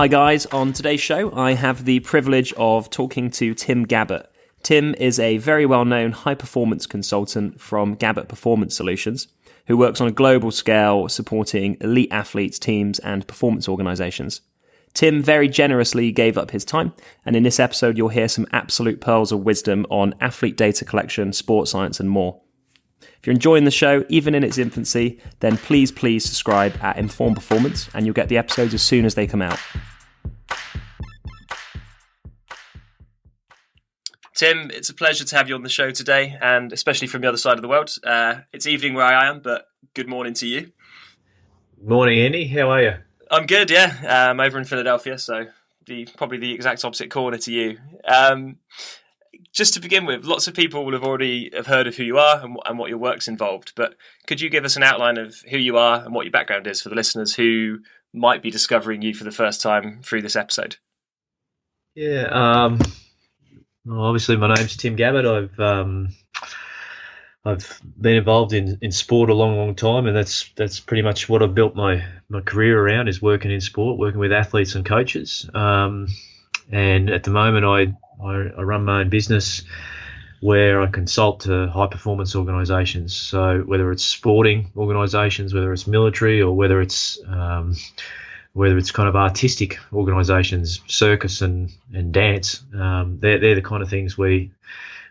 Hi guys, on today's show I have the privilege of talking to Tim Gabbett. Tim is a very well-known high-performance consultant from Gabbett Performance Solutions who works on a global scale supporting elite athletes, teams and performance organisations. Tim very generously gave up his time, and in this episode you'll hear some absolute pearls of wisdom on athlete data collection, sports science and more. If you're enjoying the show, even in its infancy, then please subscribe at Informed Performance and you'll get the episodes as soon as they come out. Tim, it's a pleasure to have you on the show today, and especially from the other side of the world. It's evening where I am, but good morning to you. Morning, Andy. How are you? I'm good, yeah. I'm over in Philadelphia, so probably the exact opposite corner to you. Just to begin with, lots of people will have heard of who you are and what your work's involved, but could you give us an outline of who you are and what your background is for the listeners who might be discovering you for the first time through this episode? Yeah, well, obviously my name's Tim Gabbett. I've been involved in sport a long time, and that's pretty much what I've built my career around, is working in sport, working with athletes and coaches. And at the moment I run my own business where I consult to high-performance organisations. So whether it's sporting organisations, whether it's military, or whether it's kind of artistic organisations, circus and dance, they're the kind of things we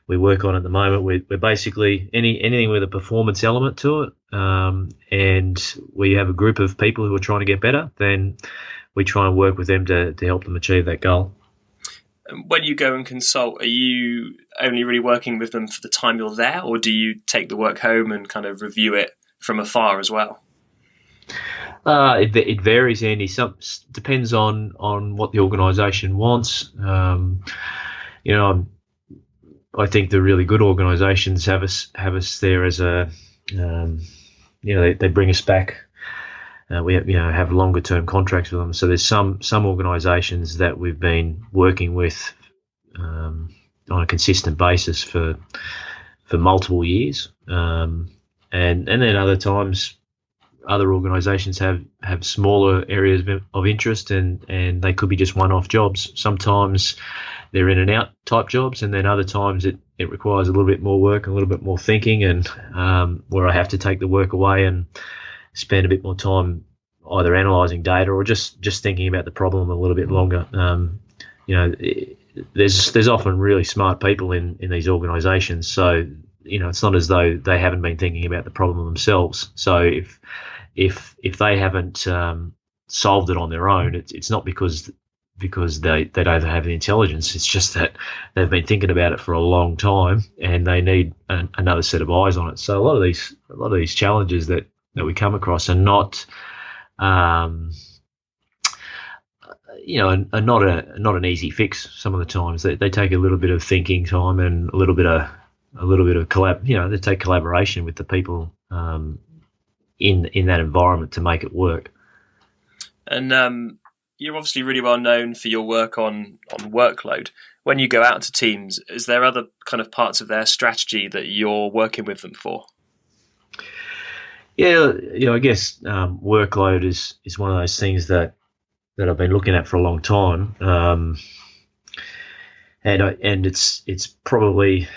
work on at the moment. We're basically anything with a performance element to it, and we have a group of people who are trying to get better. Then we try and work with them to help them achieve that goal. When you go and consult, are you only really working with them for the time you're there, or do you take the work home and kind of review it from afar as well? It varies, Andy. Depends on what the organisation wants. I think the really good organisations have us there as a, they bring us back. We have longer term contracts with them. So there's some organisations that we've been working with on a consistent basis for multiple years, and then other times other organisations have smaller areas of interest, and they could be just one-off jobs. Sometimes they're in and out type jobs, and then other times it requires a little bit more work, a little bit more thinking, and where I have to take the work away and spend a bit more time either analysing data or just thinking about the problem a little bit longer. There's often really smart people in these organisations, so it's not as though they haven't been thinking about the problem themselves. So if they haven't solved it on their own, it's not because they don't have the intelligence. It's just that they've been thinking about it for a long time and they need another set of eyes on it. So a lot of these challenges that we come across are not, are not an easy fix. Some of the times they take a little bit of thinking time and a little bit of they take collaboration with the people in that environment to make it work. And you're obviously really well known for your work on Workload. When you go out to teams, is there other kind of parts of their strategy that you're working with them for? Yeah, I guess Workload is one of those things that I've been looking at for a long time, and it's probably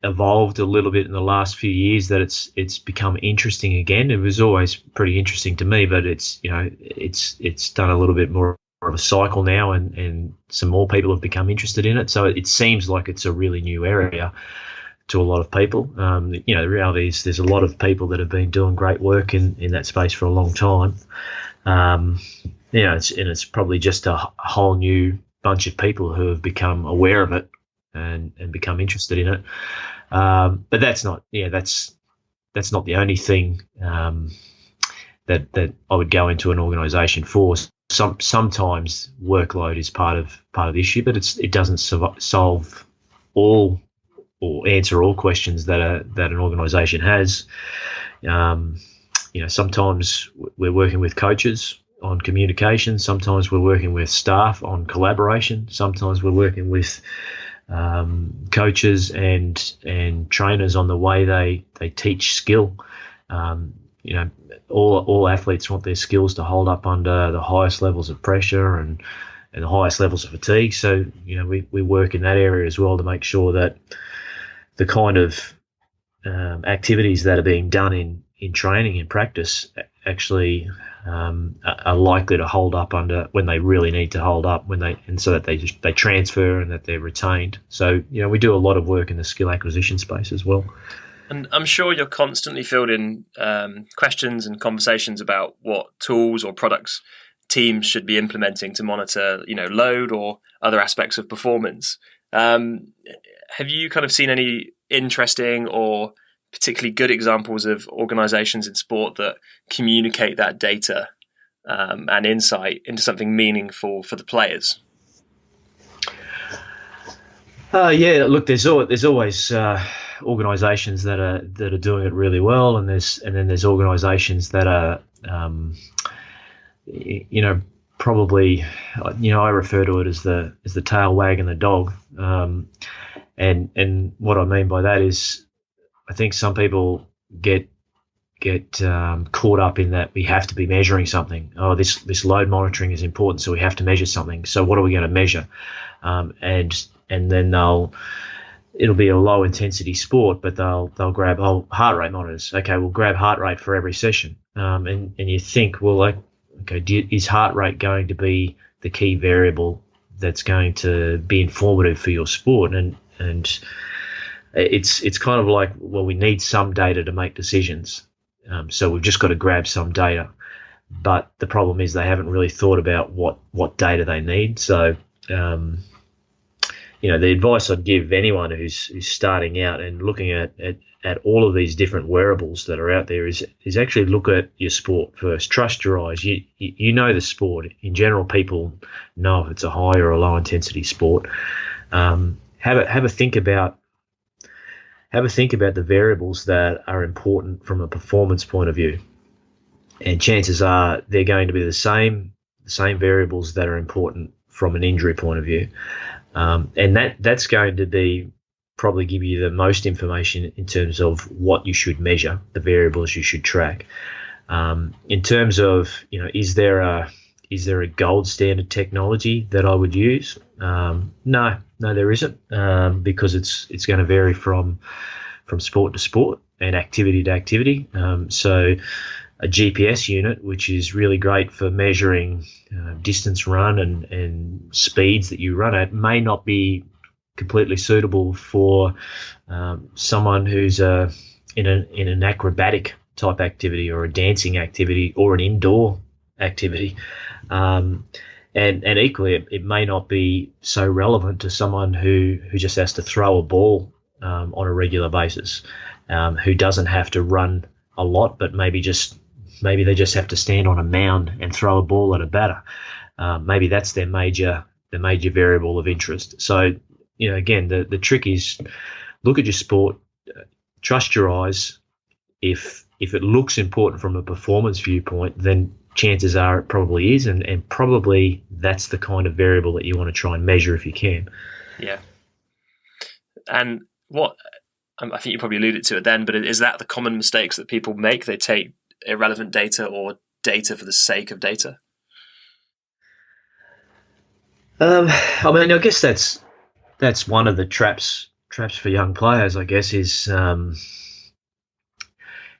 evolved a little bit in the last few years that it's become interesting again. It was always pretty interesting to me, but it's done a little bit more of a cycle now, and some more people have become interested in it. So it seems like it's a really new area to a lot of people. The reality is there's a lot of people that have been doing great work in that space for a long time. It's probably just a whole new bunch of people who have become aware of it and become interested in it. But that's not the only thing that I would go into an organisation for. Sometimes Workload is part of the issue, but it doesn't solve all or answer all questions that an organisation has. Sometimes we're working with coaches on communication. Sometimes we're working with staff on collaboration. Sometimes we're working with coaches and trainers on the way they teach skill. All athletes want their skills to hold up under the highest levels of pressure, and and the highest levels of fatigue. So, we work in that area as well to make sure that the kind of activities that are being done in training, in practice, actually are likely to hold up under when they really need to hold up, so that they transfer and that they're retained. So, we do a lot of work in the skill acquisition space as well. And I'm sure you're constantly fielding questions and conversations about what tools or products teams should be implementing to monitor, load or other aspects of performance. Have you kind of seen any interesting or particularly good examples of organizations in sport that communicate that data and insight into something meaningful for the players? Yeah, look, there's always organisations that are doing it really well, and then there's organisations that are, probably, I refer to it as the tail wagging the dog, and what I mean by that is, I think some people get caught up in that we have to be measuring something. Oh, this load monitoring is important, so we have to measure something. So what are we going to measure? And then it'll be a low intensity sport, but they'll grab heart rate monitors. Okay, we'll grab heart rate for every session. And you think, well, is heart rate going to be the key variable that's going to be informative for your sport? And it's kind of like, well, we need some data to make decisions. So we've just got to grab some data. But the problem is they haven't really thought about what data they need. So, the advice I'd give anyone who's starting out and looking at all of these different wearables that are out there is actually look at your sport first. Trust your eyes. You know the sport. In general, people know if it's a high or a low intensity sport. Have a think about the variables that are important from a performance point of view, and chances are they're going to be the same variables that are important from an injury point of view, and that's going to be probably give you the most information in terms of what you should measure, the variables you should track. In terms of, is there a gold standard technology that I would use? No, there isn't, because it's going to vary from sport to sport and activity to activity. So a GPS unit, which is really great for measuring distance run and speeds that you run at, may not be completely suitable for someone who's in an acrobatic type activity or a dancing activity or an indoor activity. And equally, it may not be so relevant to someone who just has to throw a ball on a regular basis, who doesn't have to run a lot, but maybe they just have to stand on a mound and throw a ball at a batter. Maybe that's their major variable of interest. So, again, the trick is look at your sport, trust your eyes. If it looks important from a performance viewpoint, then chances are it probably is, and probably that's the kind of variable that you want to try and measure if you can. Yeah. And I think you probably alluded to it then, but is that the common mistakes that people make? They take irrelevant data or data for the sake of data? I guess that's one of the traps for young players, I guess, is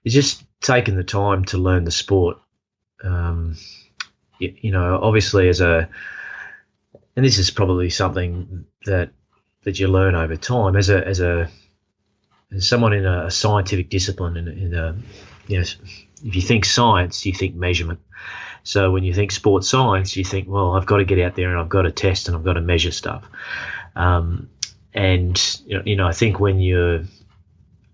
just taking the time to learn the sport. Obviously and this is probably something that you learn over time as someone in a scientific discipline. If you think science, you think measurement. So when you think sports science, you think, well, I've got to get out there and I've got to test and I've got to measure stuff. I think when you're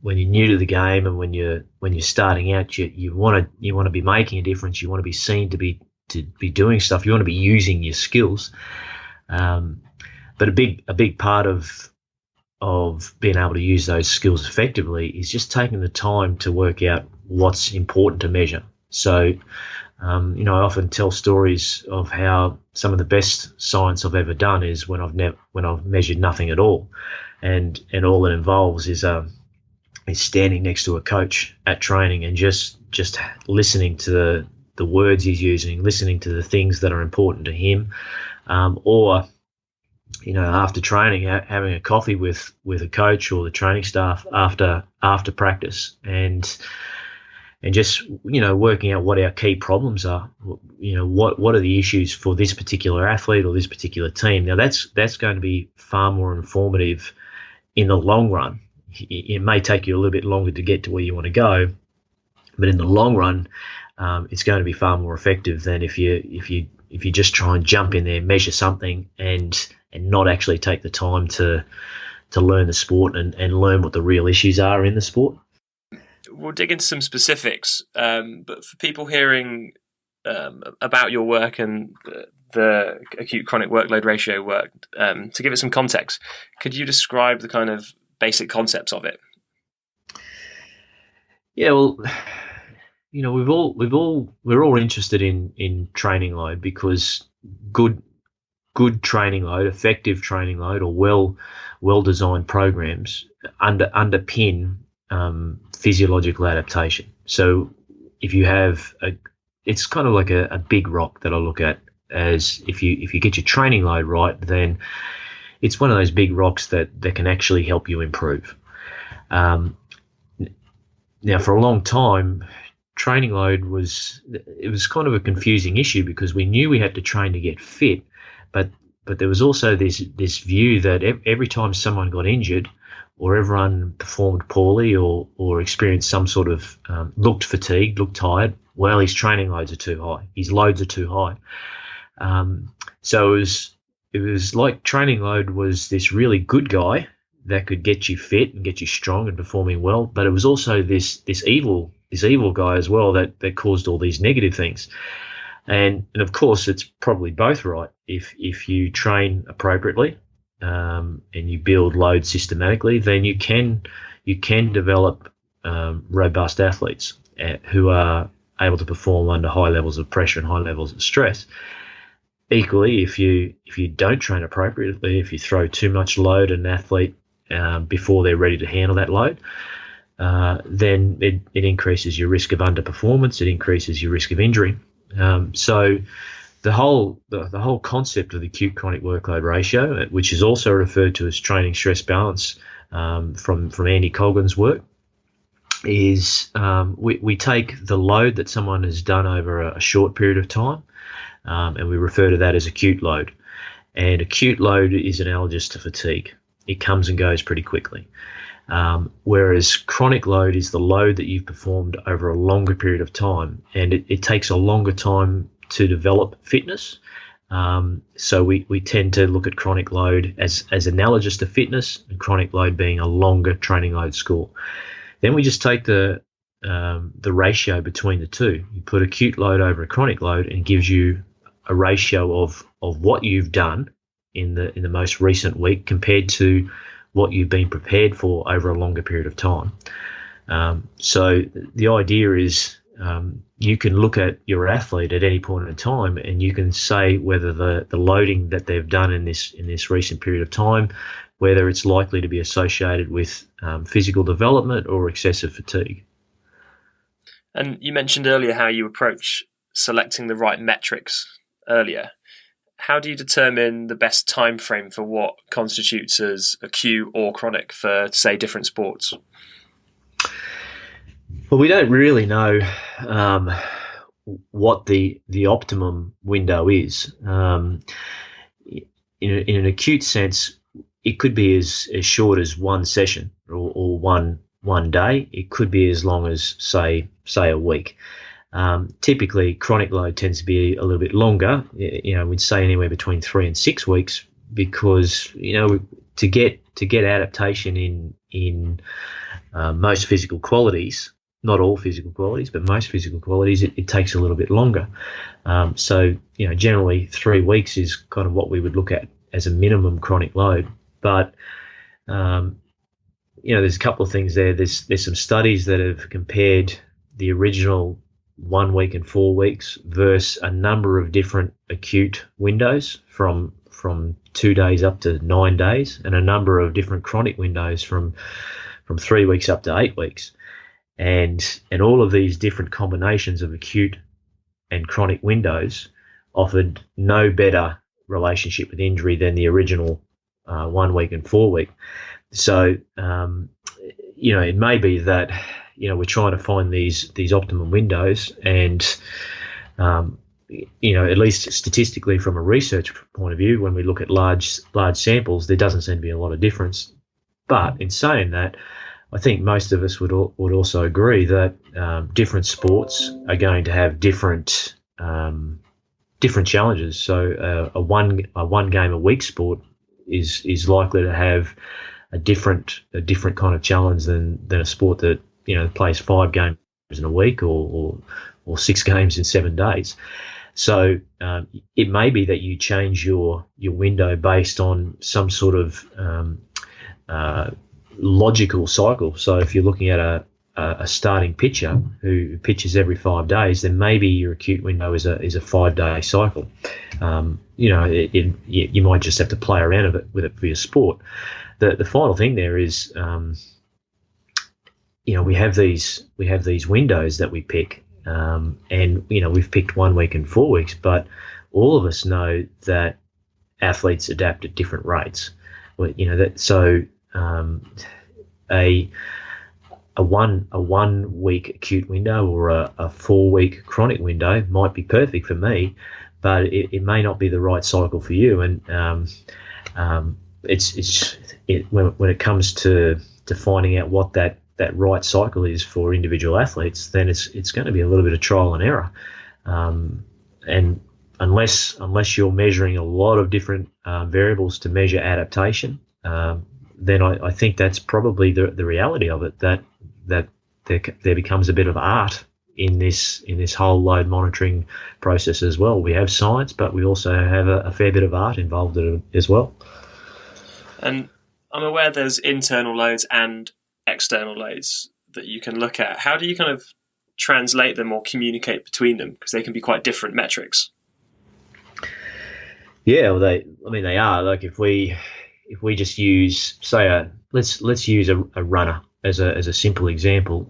new to the game and when you're starting out, you want to be making a difference. You want to be seen to be doing stuff. You want to be using your skills. But a big part of being able to use those skills effectively is just taking the time to work out what's important to measure. So, I often tell stories of how some of the best science I've ever done is when I've measured nothing at all, and all it involves is standing next to a coach at training and just listening to the words he's using, listening to the things that are important to him, or after training, having a coffee with a coach or the training staff after practice, and just working out what our key problems are. What are the issues for this particular athlete or this particular team. Now that's going to be far more informative in the long run. It may take you a little bit longer to get to where you want to go, but in the long run, it's going to be far more effective than if you just try and jump in there, measure something, and not actually take the time to learn the sport and learn what the real issues are in the sport. We'll dig into some specifics, but for people hearing about your work and the acute chronic workload ratio work, to give it some context, could you describe the kind of basic concepts of it? Yeah, well, we're all interested in training load, because good training load, effective training load, or well designed programs underpin physiological adaptation. So if you have it's kind of like a big rock that I look at as if you get your training load right, then it's one of those big rocks that can actually help you improve. Now, for a long time, training load was kind of a confusing issue, because we knew we had to train to get fit, but there was also this view that every time someone got injured or everyone performed poorly or experienced some sort of looked fatigued, looked tired, well, his training loads are too high, his loads are too high. So it was like training load was this really good guy that could get you fit and get you strong and performing well, but it was also this evil guy as well that caused all these negative things. And of course, it's probably both right. If you train appropriately and you build load systematically, then you can develop robust athletes who are able to perform under high levels of pressure and high levels of stress. Equally, if you don't train appropriately, if you throw too much load at an athlete before they're ready to handle that load, then it increases your risk of underperformance. It increases your risk of injury. So the whole concept of the acute chronic workload ratio, which is also referred to as training stress balance from Andy Colgan's work, is we take the load that someone has done over a short period of time, and we refer to that as acute load. And acute load is analogous to fatigue. It comes and goes pretty quickly. Whereas chronic load is the load that you've performed over a longer period of time, and it takes a longer time to develop fitness. So we tend to look at chronic load as analogous to fitness, and chronic load being a longer training load score. Then we just take the ratio between the two. You put acute load over a chronic load, and it gives you a ratio of what you've done in the most recent week compared to what you've been prepared for over a longer period of time. So the idea is you can look at your athlete at any point in time, and you can say whether the loading that they've done in this recent period of time, whether it's likely to be associated with physical development or excessive fatigue. And you mentioned earlier how you approach selecting the right metrics earlier. How do you determine the best time frame for what constitutes as acute or chronic for, say, different sports? Well, we don't really know what the optimum window is. In an acute sense, it could be as short as one session or one day. It could be as long as say a week. Typically, chronic load tends to be a little bit longer. We'd say anywhere between 3 and 6 weeks, because to get adaptation in most physical qualities, not all physical qualities, but most physical qualities, it takes a little bit longer. So generally 3 weeks is kind of what we would look at as a minimum chronic load. But there's a couple of things there. There's some studies that have compared the original 1 week and 4 weeks versus a number of different acute windows from 2 days up to 9 days, and a number of different chronic windows from 3 weeks up to 8 weeks. And all of these different combinations of acute and chronic windows offered no better relationship with injury than the original 1 week and 4 week. So, it may be that, we're trying to find these optimum windows, and, at least statistically from a research point of view, when we look at large samples, there doesn't seem to be a lot of difference. But in saying that, I think most of us would also agree that different sports are going to have different challenges. So a one game a week sport is likely to have a different kind of challenge than a sport that plays 5 games in a week or 6 games in 7 days. So it may be that you change your window based on some sort of logical cycle. So if you're looking at a starting pitcher who pitches every 5 days, then maybe your acute window is a 5-day cycle. You might just have to play around with it for your sport. The final thing there is, we have these windows that we pick, and we've picked 1 week and 4 weeks, but all of us know that athletes adapt at different rates. A 1 week acute window or a 4 week chronic window might be perfect for me, but it may not be the right cycle for you. And when it comes to finding out what that right cycle is for individual athletes, then it's going to be a little bit of trial and error. And unless you're measuring a lot of different variables to measure adaptation, then I think that's probably the reality of it, that there becomes a bit of art in this whole load monitoring process as well. We have science, but we also have a fair bit of art involved in it as well. And I'm aware there's internal loads and external loads that you can look at. How do you kind of translate them or communicate between them? Because they can be quite different metrics. Yeah, well, they are. Like if we just use, say, let's use a runner as a simple example.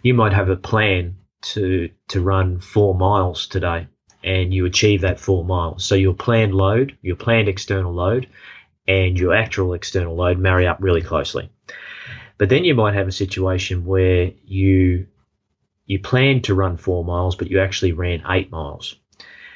You might have a plan to run 4 miles today, and you achieve that 4 miles. So your planned load, your planned external load, and your actual external load marry up really closely. But then you might have a situation where you planned to run 4 miles, but you actually ran 8 miles.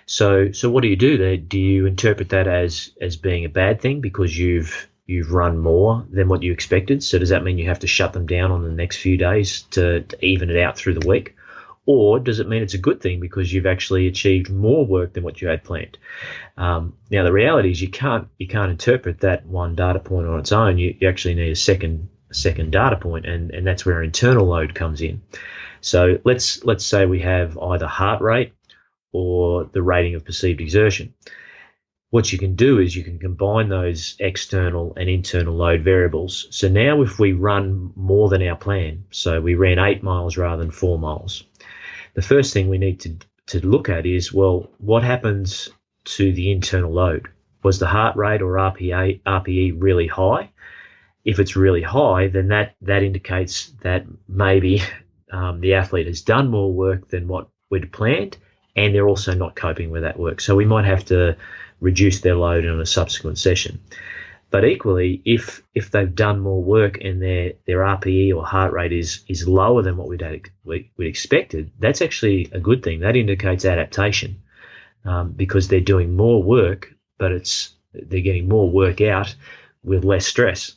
So what do you do there? Do you interpret that as being a bad thing because you've run more than what you expected? So does that mean you have to shut them down on the next few days to even it out through the week? Or does it mean it's a good thing because you've actually achieved more work than what you had planned? Now the reality is you can't interpret that one data point on its own. You actually need a second data point, and that's where internal load comes in. So let's say we have either heart rate or the rating of perceived exertion. What you can do is you can combine those external and internal load variables. So now if we run more than our plan, so we ran 8 miles rather than 4 miles, the first thing we need to look at is, well, what happens to the internal load? Was the heart rate or RPE really high? If it's really high, then that indicates that maybe the athlete has done more work than what we'd planned, and they're also not coping with that work. So we might have to reduce their load in a subsequent session. But equally, if they've done more work and their RPE or heart rate is lower than what we'd expected, that's actually a good thing. That indicates adaptation, because they're doing more work, but they're getting more work out with less stress.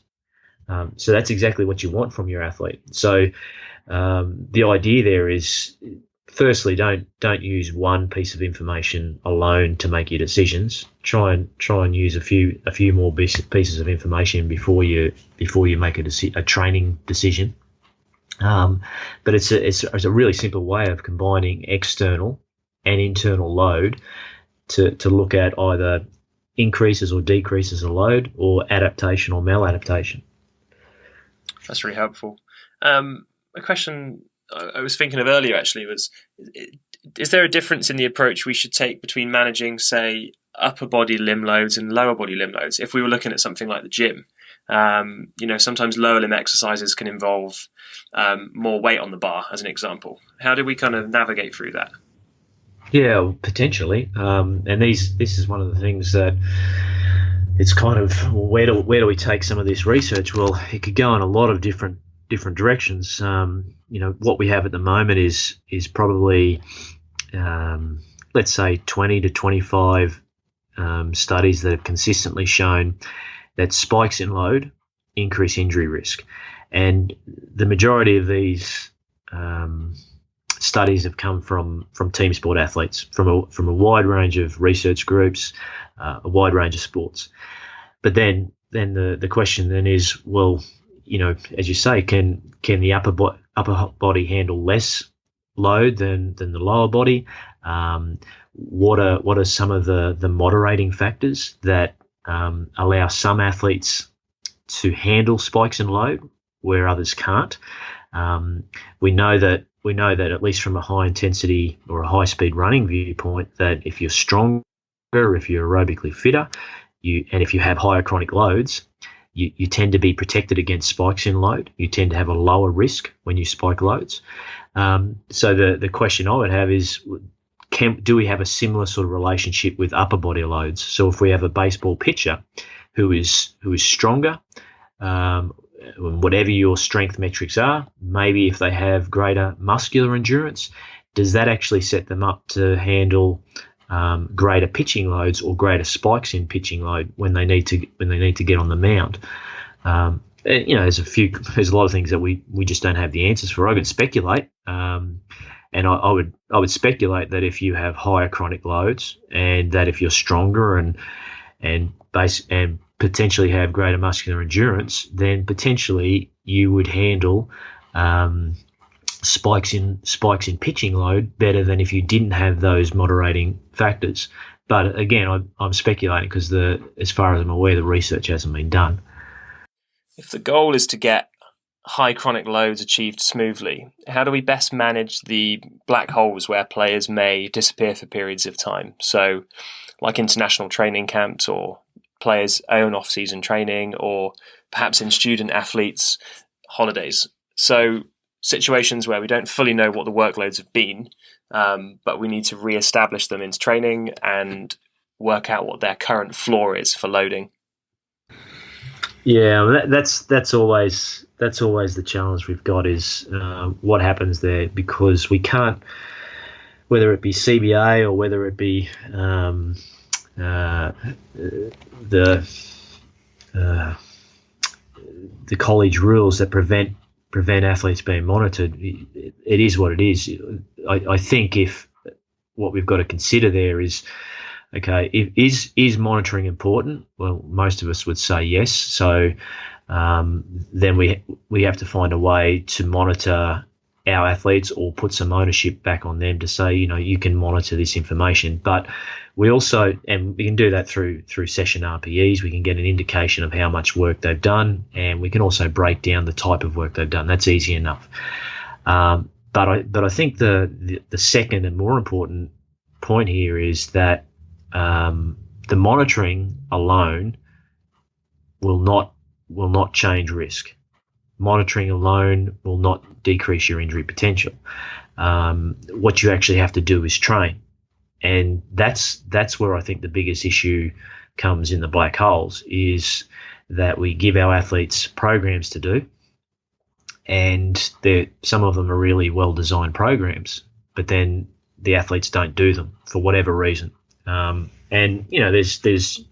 So that's exactly what you want from your athlete. So the idea there is, firstly, don't use one piece of information alone to make your decisions. Try and use a few more pieces of information before you make a training decision. But it's a really simple way of combining external and internal load to look at either increases or decreases in load, or adaptation or maladaptation. That's really helpful. A question I was thinking of earlier actually was, is there a difference in the approach we should take between managing, say, upper body limb loads and lower body limb loads? If we were looking at something like the gym, sometimes lower limb exercises can involve more weight on the bar, as an example. How do we kind of navigate through that? Yeah, potentially. And this is one of the things that it's kind of where do we take some of this research? Well, it could go in a lot of different directions. What we have at the moment is probably let's say 20 to 25 studies that have consistently shown that spikes in load increase injury risk, and the majority of these studies have come from team sport athletes from a wide range of research groups, a wide range of sports. But then the question then is, well, as you say, can the upper body handle less load than the lower body? What are some of the moderating factors that allow some athletes to handle spikes in load where others can't? We know that at least from a high intensity or a high speed running viewpoint, that if you're stronger, if you're aerobically fitter, and if you have higher chronic loads, you tend to be protected against spikes in load. You tend to have a lower risk when you spike loads. So the question I would have is, do we have a similar sort of relationship with upper body loads? So if we have a baseball pitcher who is stronger, whatever your strength metrics are, maybe if they have greater muscular endurance, does that actually set them up to handle greater pitching loads or greater spikes in pitching load when they need to get on the mound? There's a lot of things that we just don't have the answers for. I could speculate, and I would speculate that if you have higher chronic loads, and that if you're stronger and potentially have greater muscular endurance, then potentially you would handle spikes in pitching load better than if you didn't have those moderating factors. But again, I'm speculating because as far as I'm aware, the research hasn't been done. If the goal is to get high chronic loads achieved smoothly, how do we best manage the black holes where players may disappear for periods of time? So like international training camps, or players' own off-season training, or perhaps in student athletes' holidays. So situations where we don't fully know what the workloads have been, but we need to re-establish them into training and work out what their current floor is for loading. Yeah, that's always the challenge we've got, is what happens there, because we can't, whether it be CBA or whether it be the college rules that prevent athletes being monitored, it is what it is. I think if what we've got to consider there is, okay, is monitoring important? Well, most of us would say yes. So then we have to find a way to monitor our athletes, or put some ownership back on them to say, you can monitor this information. But we also, and we can do that through session RPEs, we can get an indication of how much work they've done, and we can also break down the type of work they've done. That's easy enough. But I think the second and more important point here is that the monitoring alone will not change risk. Monitoring alone will not decrease your injury potential. What you actually have to do is train, and that's where I think the biggest issue comes in the black holes, is that we give our athletes programs to do, and some of them are really well designed programs, but then the athletes don't do them for whatever reason. And there's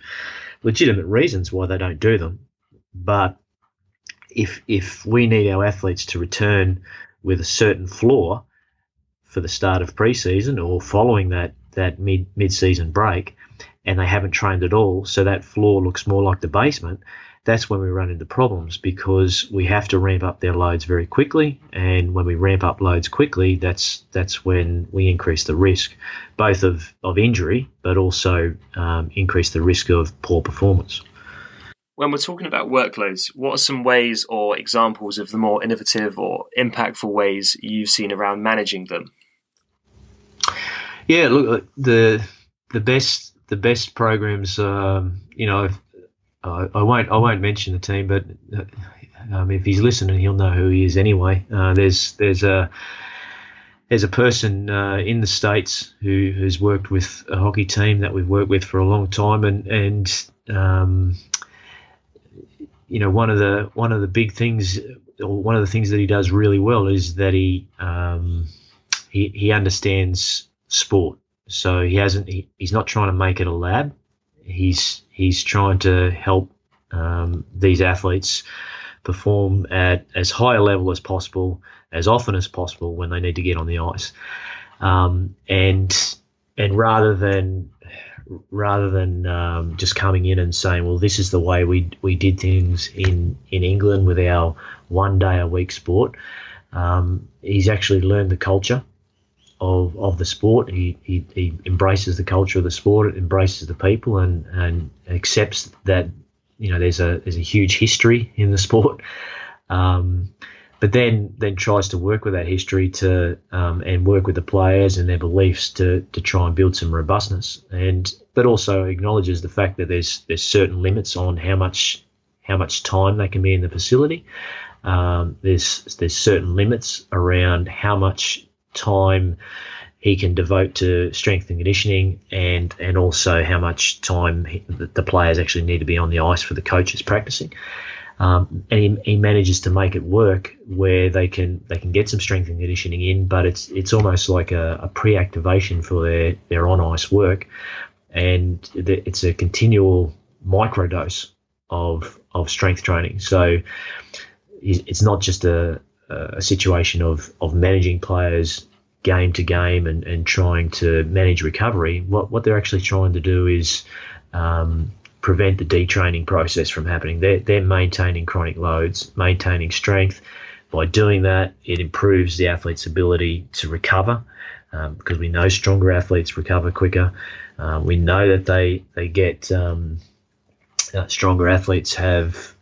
legitimate reasons why they don't do them, but if we need our athletes to return with a certain floor for the start of preseason or following that mid-season break, and they haven't trained at all, so that floor looks more like the basement, that's when we run into problems, because we have to ramp up their loads very quickly, and when we ramp up loads quickly, that's when we increase the risk, both of injury, but also increase the risk of poor performance. When we're talking about workloads, what are some ways or examples of the more innovative or impactful ways you've seen around managing them? Yeah, look, the best programs, I won't mention the team, but if he's listening, he'll know who he is anyway. There's there's a person in the States who's worked with a hockey team that we've worked with for a long time, and one of the big things, or one of the things that he does really well, is that he understands sport. So he's not trying to make it a lab. He's trying to help these athletes perform at as high a level as possible, as often as possible when they need to get on the ice. And rather than just coming in and saying, well, this is the way we did things in England with our 1 day a week sport, he's actually learned the culture of the sport. He embraces the culture of the sport, embraces the people, and accepts that there's a huge history in the sport, but then tries to work with that history to and work with the players and their beliefs to try and build some robustness, but also acknowledges the fact that there's certain limits on how much time they can be in the facility. There's certain limits around how much time he can devote to strength and conditioning, and also how much time the players actually need to be on the ice for the coaches practicing. And he manages to make it work where they can get some strength and conditioning in, but it's almost like a pre-activation for their on ice work, and it's a continual microdose of strength training. So it's not just a situation of managing players game to game and trying to manage recovery. What they're actually trying to do is prevent the detraining process from happening. They're maintaining chronic loads, maintaining strength. By doing that, it improves the athlete's ability to recover, because we know stronger athletes recover quicker. We know that they get stronger athletes have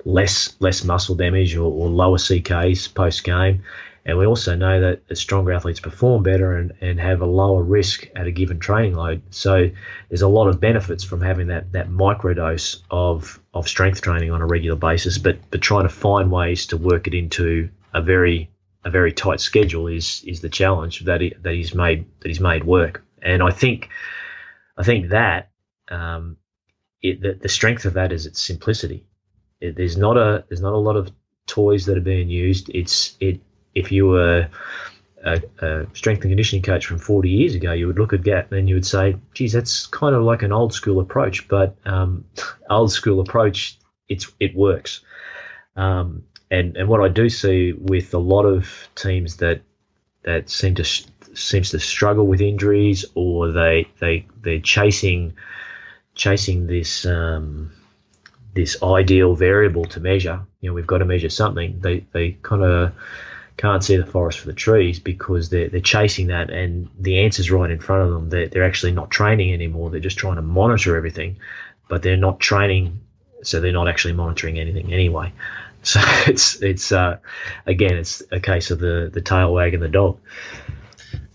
less muscle damage or lower CKs post game. And we also know that stronger athletes perform better and have a lower risk at a given training load. So there's a lot of benefits from having that microdose of strength training on a regular basis, but trying to find ways to work it into a very tight schedule is the challenge that he's made work. And I think that the strength of that is its simplicity. There's not a lot of toys that are being used. If you were a strength and conditioning coach from 40 years ago, you would look at that and you would say, geez, that's kind of like an old school approach, but old school approach, it works. And what I do see with a lot of teams that seems to struggle with injuries, or they're chasing this ideal variable to measure. We've got to measure something. They kind of can't see the forest for the trees because they're chasing that, and the answer's right in front of them. They're actually not training anymore. They're just trying to monitor everything, but they're not training, so they're not actually monitoring anything anyway. So it's again, it's a case of the tail wagging the dog.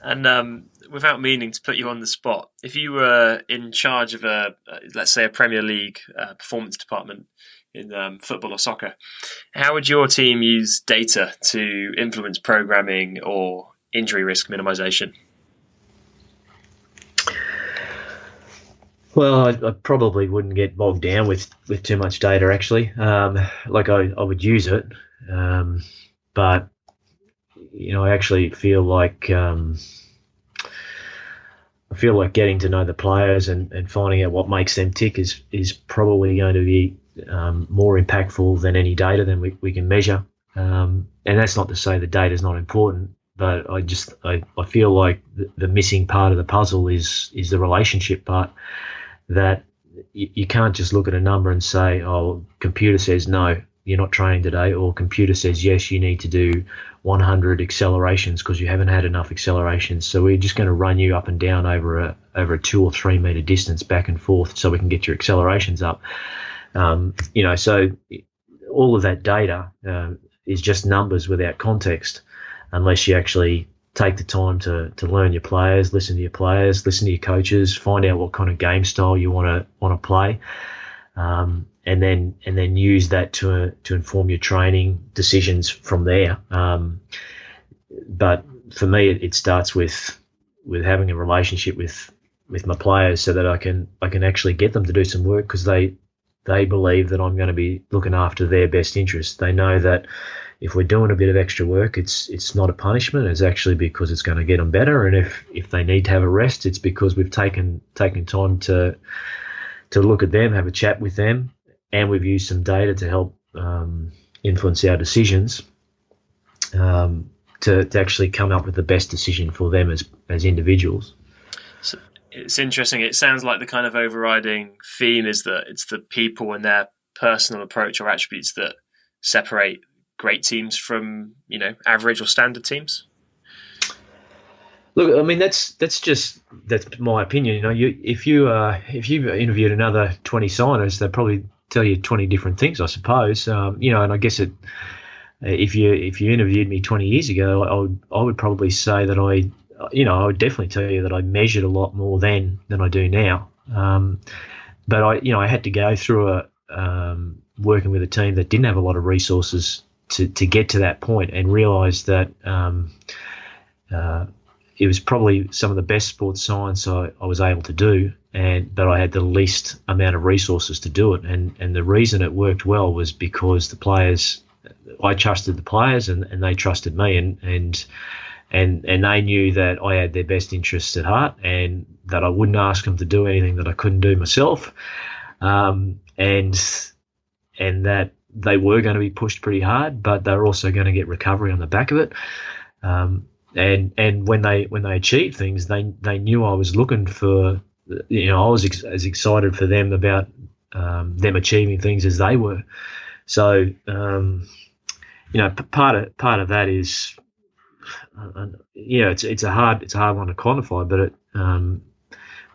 And without meaning to put you on the spot, if you were in charge of let's say a Premier League performance department in football or soccer, how would your team use data to influence programming or injury risk minimization? Well, I probably wouldn't get bogged down with too much data, actually. I would use it, but I actually feel like getting to know the players and finding out what makes them tick is probably going to be more impactful than any data than we can measure. And that's not to say the data is not important, but I feel like the missing part of the puzzle is the relationship part, that you can't just look at a number and say, oh, computer says no, you're not training today, or computer says yes, you need to do 100 accelerations because you haven't had enough accelerations, so we're just going to run you up and down over a 2 or 3 meter distance back and forth so we can get your accelerations up. So all of that data is just numbers without context, unless you actually take the time to learn your players, listen to your coaches, find out what kind of game style you want to play, and then use that to inform your training decisions from there. But for me, it starts with having a relationship with my players, so that I can actually get them to do some work, because they believe that I'm going to be looking after their best interests. They know that if we're doing a bit of extra work, it's not a punishment. It's actually because it's going to get them better. And if they need to have a rest, it's because we've taken time to look at them, have a chat with them, and we've used some data to help influence our decisions, to actually come up with the best decision for them as individuals. So it's interesting. It sounds like the kind of overriding theme is that it's the people and their personal approach or attributes that separate great teams from, average or standard teams. Look, I mean, that's my opinion. If you interviewed another 20 signers, they'd probably tell you 20 different things, I suppose. And I guess if you interviewed me 20 years ago, I would probably say that I would definitely tell you that I measured a lot more then than I do now. But I had to go through working with a team that didn't have a lot of resources to get to that point, and realise that it was probably some of the best sports science I was able to do, but I had the least amount of resources to do it. And the reason it worked well was because I trusted the players, and they trusted me, and they knew that I had their best interests at heart, and that I wouldn't ask them to do anything that I couldn't do myself, and that they were going to be pushed pretty hard, but they were also going to get recovery on the back of it. And when they achieved things, they knew I was looking for, I was as excited for them about them achieving things as they were. So part of that is, it's a hard one to quantify, but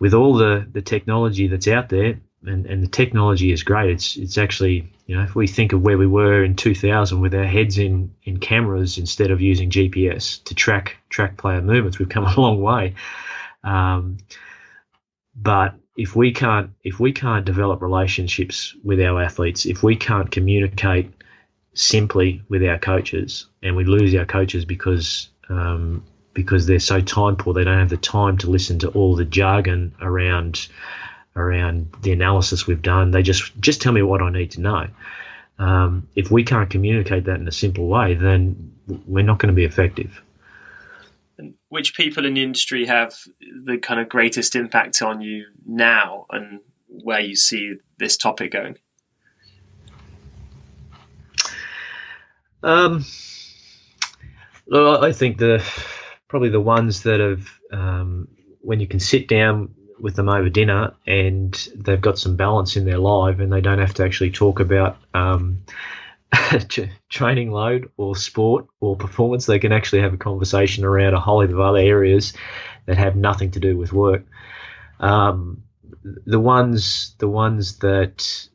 with all the technology that's out there, and the technology is great. It's actually, if we think of where we were in 2000 with our heads in cameras instead of using GPS to track player movements, we've come a long way. But if we can't develop relationships with our athletes, if we can't communicate simply with our coaches, and we lose our coaches because they're so time poor, they don't have the time to listen to all the jargon around the analysis we've done. They just tell me what I need to know. If we can't communicate that in a simple way, then we're not going to be effective. And which people in the industry have the kind of greatest impact on you now, and where you see this topic going? I think probably the ones that have, when you can sit down with them over dinner and they've got some balance in their life, and they don't have to actually talk about training load or sport or performance. They can actually have a conversation around a whole heap of other areas that have nothing to do with work. The ones that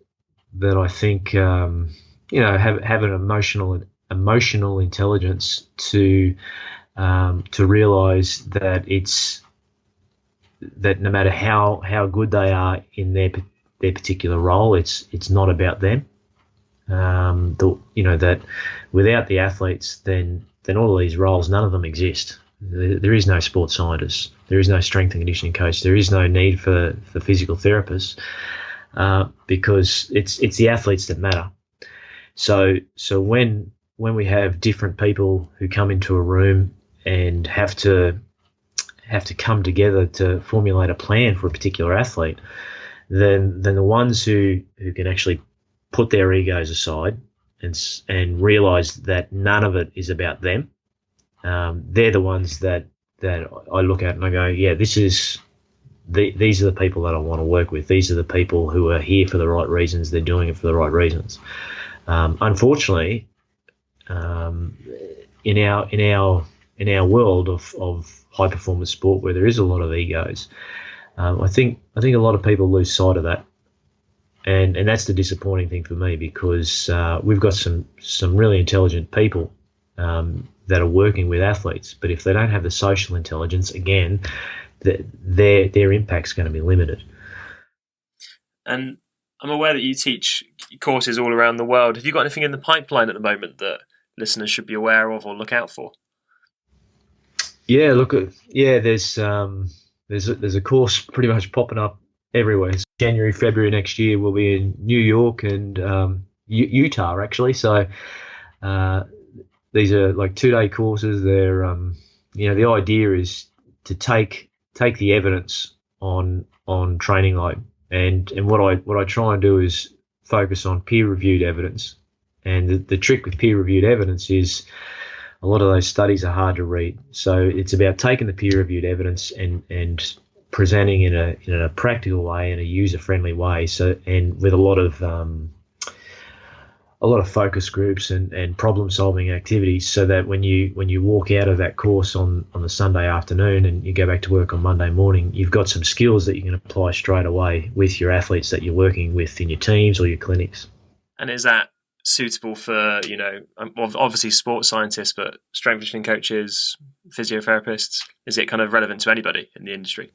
I think have an emotional intelligence to realise that no matter how good they are in their particular role, it's not about them. That without the athletes, then all of these roles, none of them exist. There is no sports scientist. There is no strength and conditioning coach. There is no need for physical therapists, because it's the athletes that matter. So when we have different people who come into a room and have to come together to formulate a plan for a particular athlete, then the ones who can actually put their egos aside and realise that none of it is about them, they're the ones that I look at and I go, yeah, these are the people that I want to work with. These are the people who are here for the right reasons. They're doing it for the right reasons. Unfortunately, in our world of high performance sport, where there is a lot of egos, I think a lot of people lose sight of that, and that's the disappointing thing for me, because we've got some really intelligent people that are working with athletes, but if they don't have the social intelligence, again, their impact's going to be limited. And I'm aware that you teach courses all around the world. Have you got anything in the pipeline at the moment that listeners should be aware of or look out for? Yeah, look, there's a course pretty much popping up everywhere. So January, February next year, we'll be in New York and Utah actually. So uh, these are like 2 day courses. They're the idea is to take the evidence on training load, and what I try and do is focus on peer reviewed evidence. And the trick with peer reviewed evidence is a lot of those studies are hard to read. So it's about taking the peer-reviewed evidence and presenting in a practical way, in a user-friendly way. So, and with a lot of focus groups and problem-solving activities, so that when you walk out of that course on the Sunday afternoon and you go back to work on Monday morning, you've got some skills that you can apply straight away with your athletes that you're working with in your teams or your clinics. And is that suitable for, obviously sports scientists, but strength conditioning coaches, physiotherapists? Is it kind of relevant to anybody in the industry?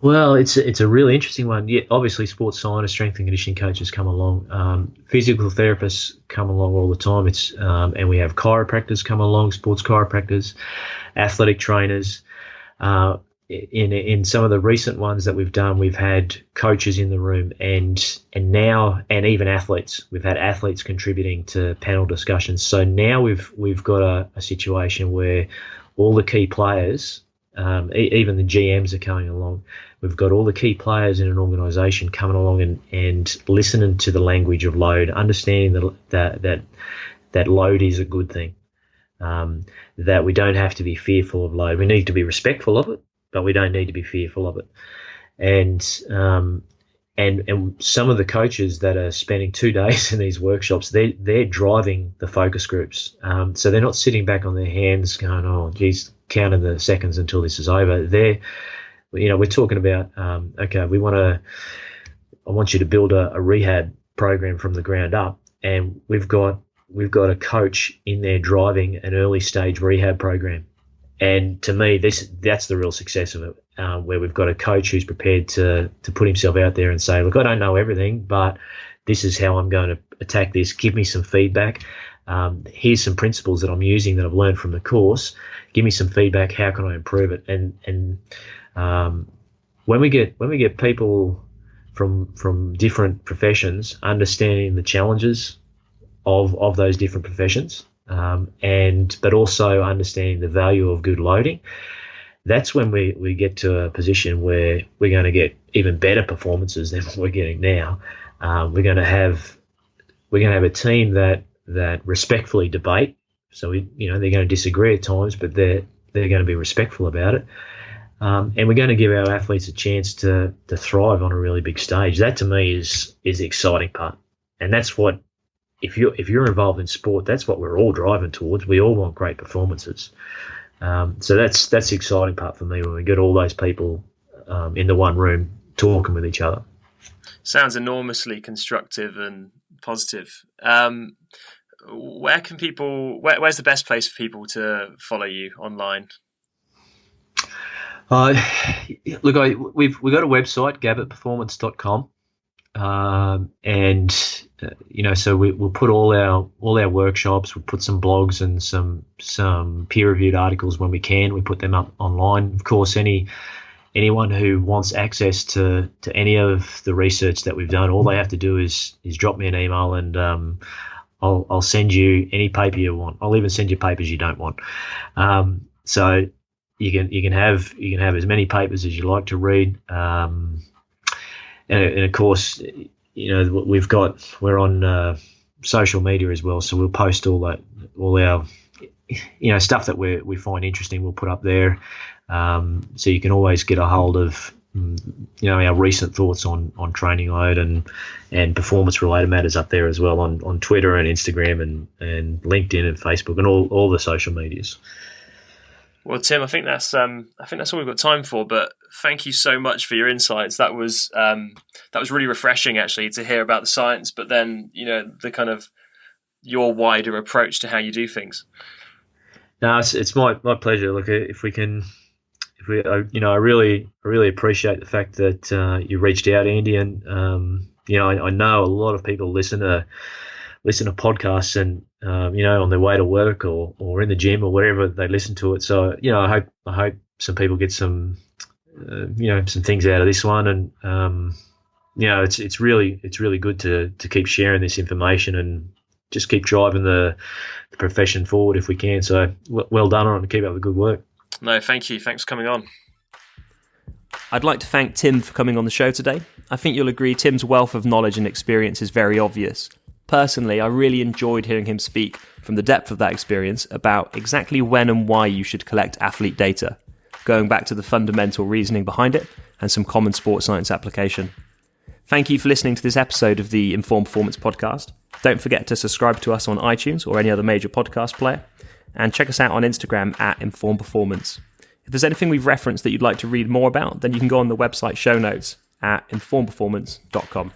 Well, it's a really interesting one. Yeah, obviously sports scientists, strength and conditioning coaches come along. Physical therapists come along all the time. And we have chiropractors come along, sports chiropractors, athletic trainers. In some of the recent ones that we've done, we've had coaches in the room and even athletes. We've had athletes contributing to panel discussions. So now we've got a situation where all the key players, even the GMs are coming along. We've got all the key players in an organisation coming along and listening to the language of load, understanding that load is a good thing, that we don't have to be fearful of load. We need to be respectful of it, but we don't need to be fearful of it. And some of the coaches that are spending 2 days in these workshops, they're driving the focus groups. So they're not sitting back on their hands going, oh, geez, counting the seconds until this is over. We're talking about, okay, I want you to build a rehab program from the ground up, and we've got a coach in there driving an early stage rehab program. And to me, that's the real success of it, where we've got a coach who's prepared to put himself out there and say, look, I don't know everything, but this is how I'm going to attack this. Give me some feedback. Here's some principles that I'm using that I've learned from the course. Give me some feedback. How can I improve it? And when we get people from different professions understanding the challenges of those different professions, but also understanding the value of good loading, that's when we get to a position where we're going to get even better performances than what we're getting now. We're going to have a team that respectfully debate. So they're going to disagree at times, but they're going to be respectful about it. And we're going to give our athletes a chance to thrive on a really big stage. That to me is the exciting part, and that's what, if you're involved in sport, that's what we're all driving towards. We all want great performances. So that's the exciting part for me, when we get all those people in the one room talking with each other. Sounds enormously constructive and positive. Where's the best place for people to follow you online? Look, we've got a website, gabbettperformance.com. So we'll put all our workshops, we'll put some blogs and some peer-reviewed articles when we can. We put them up online. Of course, anyone who wants access to any of the research that we've done, all they have to do is drop me an email, and I'll send you any paper you want. I'll even send you papers you don't want. So you can have as many papers as you like to read. And of course, we're on social media as well, so we'll post all our stuff that we find interesting. We'll put up there, so you can always get a hold of our recent thoughts on training load and performance related matters up there as well on Twitter and Instagram and LinkedIn and Facebook and all the social medias. Well, Tim, I think that's all we've got time for. But thank you so much for your insights. That was really refreshing, actually, to hear about the science, but then the kind of your wider approach to how you do things. No, it's my pleasure. Look, I really appreciate the fact that you reached out, Andy, and I know a lot of people listen to listen to podcasts and on their way to work or in the gym or wherever they listen to it. So I hope some people get some some things out of this one, and it's really good to keep sharing this information and just keep driving the profession forward if we can. So well done on it, and keep up the good work. No, thank you. Thanks for coming on. I'd like to thank Tim for coming on the show today. I think you'll agree Tim's wealth of knowledge and experience is very obvious. Personally, I really enjoyed hearing him speak from the depth of that experience about exactly when and why you should collect athlete data, going back to the fundamental reasoning behind it and some common sports science application. Thank you for listening to this episode of the Informed Performance podcast. Don't forget to subscribe to us on iTunes or any other major podcast player, and check us out on Instagram at Informed Performance. If there's anything we've referenced that you'd like to read more about, then you can go on the website show notes at informedperformance.com.